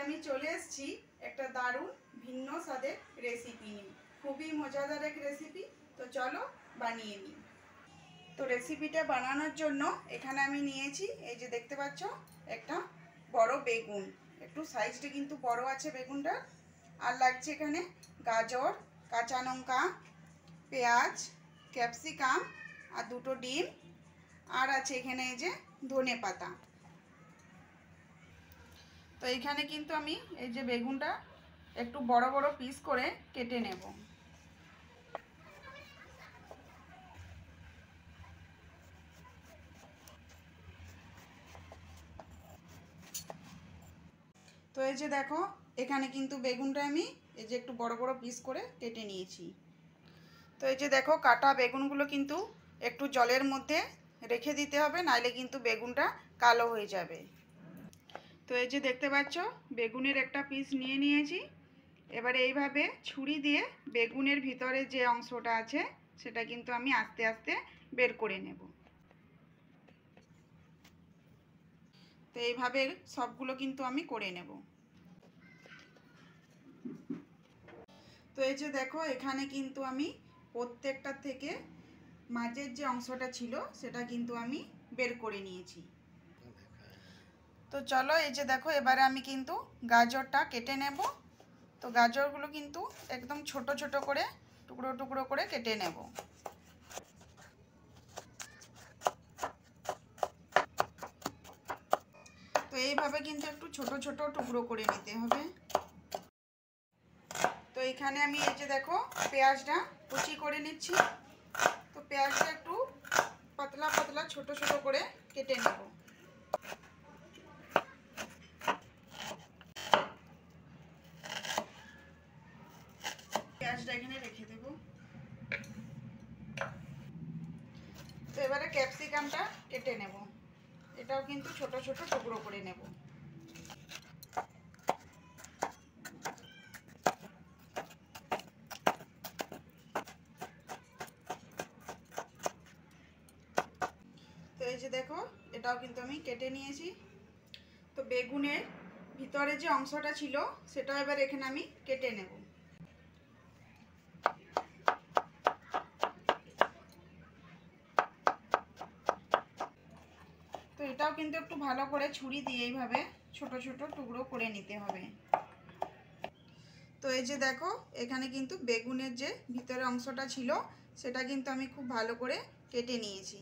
আমি চলে এসেছি একটা দারুণ ভিন্ন স্বাদের রেসিপি নিয়ে। খুবই মজাদার এক রেসিপি। তো চলো বানিয়ে নিই। তো রেসিপিটা বানানোর জন্য এখানে আমি নিয়েছি, এই যে দেখতে পাচ্ছ, একটা বড় বেগুন। একটু সাইজটা কিন্তু বড় আছে বেগুনটা। আর লাগছে এখানে গাজর, কাঁচা লঙ্কা, পেঁয়াজ, ক্যাপসিকাম আর দুটো ডিম। আর আছে এখানে এই যে ধনে পাতা। তো এইখানে কিন্তু আমি এই যে বেগুনটা একটু বড় বড় পিস করে কেটে নেব। তো এই যে দেখো, এখানে কিন্তু বেগুনটা আমি এই যে একটু বড় বড় পিস করে কেটে নিয়েছি। তো এই যে দেখো, কাটা বেগুনগুলো কিন্তু একটু জলের মধ্যে রেখে দিতে হবে, নাইলে কিন্তু বেগুনটা কালো হয়ে যাবে। তো এই যে দেখতে পাচ্ছ, বেগুনের একটা পিস নিয়ে নিয়েছি। এবারে এইভাবে ছুরি দিয়ে বেগুনের ভিতরে যে অংশটা আছে সেটা কিন্তু আমি আস্তে আস্তে বের করে নেব। তো এইভাবে সবগুলো কিন্তু আমি করে নেব। তো এই যে দেখো, এখানে কিন্তু আমি প্রত্যেকটা থেকে মাঝের যে অংশটা ছিল সেটা কিন্তু আমি বের করে নিয়েছি। তো চলো, এই যে দেখো, এবারে আমি কিন্তু গাজরটা কেটে নেব। তো গাজরগুলো কিন্তু একদম ছোট ছোট করে টুকরো টুকরো করে কেটে নেব। তো এইভাবে কিন্তু একটু ছোট ছোট টুকরো করে নিতে হবে। তো এখানে আমি এই যে দেখো, পেঁয়াজটা কুচি করে নিচ্ছি। তো পেঁয়াজটা একটু পাতলা পাতলা ছোট ছোট করে কেটে নেব। পেঁয়াজটা এখানে রেখে দেব। তো এবারে ক্যাপসিকামটা কেটে নেব। এটাও কিন্তু ছোট ছোট টুকরো করে নেব। তো এই যে দেখো, এটাও কিন্তু আমি কেটে নিয়েছি। তো বেগুনের ভিতরে যে অংশটা ছিল সেটা এবার এখানে আমি কেটে নেব। তো এটাও কিন্তু একটু ভালো করে ছুরি দিয়ে এইভাবে ছোট ছোট টুকরো করে নিতে হবে। তো এই যে দেখো, এখানে কিন্তু বেগুনের যে ভিতরে অংশটা ছিল সেটা কিন্তু আমি খুব ভালো করে কেটে নিয়েছি।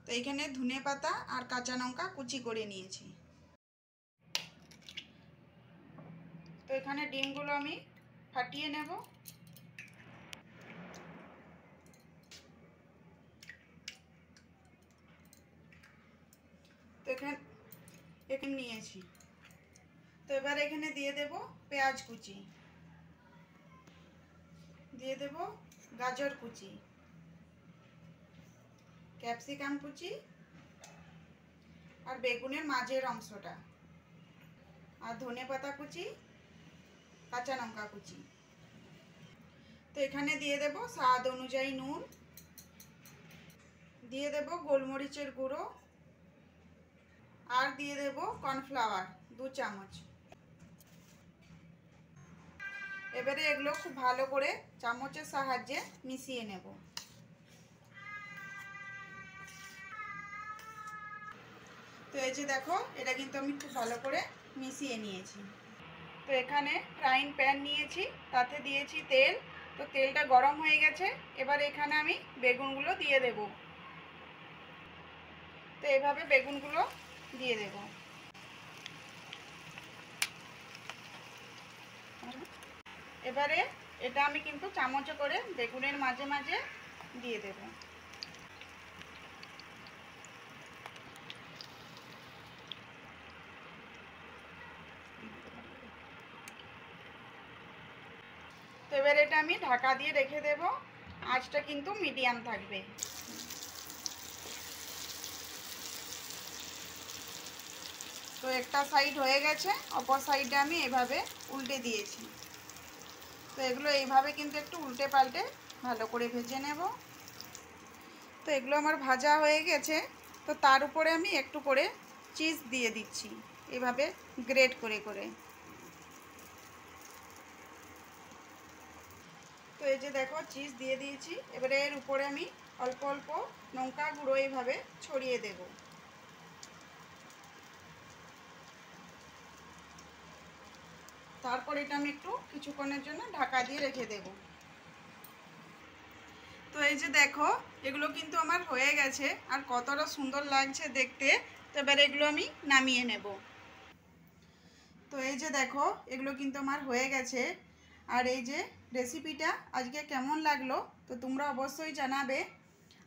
তো এখানে ধনে পাতা আর কাঁচা লঙ্কা কুচি করে নিয়েছি। তো এখানে ডিমগুলো আমি ফাটিয়ে নেব। তো এখানে নিয়েছি। তো এবার এখানে দিয়ে দেব পেঁয়াজ কুচি, দিয়ে দেব গাজর কুচি, ক্যাপসিকাম কুচি আর বেগুনের মাঝের অংশটা, আর ধনে পাতা কুচি, কাঁচা লঙ্কা কুচি। তো এখানে দিয়ে দেব স্বাদ অনুযায়ী নুন, দিয়ে দেব গোলমরিচের গুঁড়ো, আর দিয়ে দেব কর্নফ্লাওয়ার 2 চামচ। এবারে এগুলো খুব ভালো করে চামচের সাহায্যে মিশিয়ে নেব। তো এই যে দেখো, এটা কিন্তু আমি খুব ভালো করে মিশিয়ে নিয়েছি। তো এখানে ফ্রাইং প্যান নিয়েছি, তাতে দিয়েছি তেল। তো তেলটা গরম হয়ে গেছে। এবার এখানে আমি বেগুনগুলো দিয়ে দেব। তো এইভাবে বেগুনগুলো দিয়ে দেব। এবারে এটা আমি কিন্তু চামচে করে বেগুনের মাঝে মাঝে দিয়ে দেব। তো এবার এটা আমি ঢাকা দিয়ে রেখে দেব। আঁচটা কিন্তু মিডিয়াম থাকবে। তো একটা সাইড হয়ে গেছে, অপর সাইডে আমি এভাবে উল্টে দিয়েছি। তো এগুলো এইভাবে কিন্তু একটু উল্টে পাল্টে ভালো করে ভেজে নেব। তো এগুলো আমার ভাজা হয়ে গেছে। তো তার উপরে আমি একটু করে চিজ দিয়ে দিচ্ছি, এভাবে গ্রেট করে করে। এই যে দেখো চিজ দিয়ে দিয়েছি। এবারে এর উপরে আমি অল্প অল্প লঙ্কা গুঁড়ো এইভাবে ছড়িয়ে দেব। তারপর এটা আমি একটু কিছুক্ষণের জন্য ঢাকা দিয়ে রেখে দেব। তো এই যে দেখো এগুলো কিন্তু আমার হয়ে গেছে, আর কতটা সুন্দর লাগছে দেখতে। তো এবার এগুলো আমি নামিয়ে নেব। তো এই যে দেখো এগুলো কিন্তু আমার হয়ে গেছে। আর এই যে রেসিপিটা আজকে কেমন লাগলো তো তোমরা অবশ্যই জানাবে।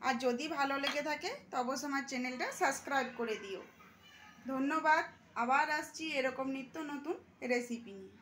আর যদি ভালো লেগে থাকে তো অবশ্যই আমার চ্যানেলটা সাবস্ক্রাইব করে দিও। ধন্যবাদ। আবার আসছি এরকম নিত্য নতুন রেসিপি নিয়ে।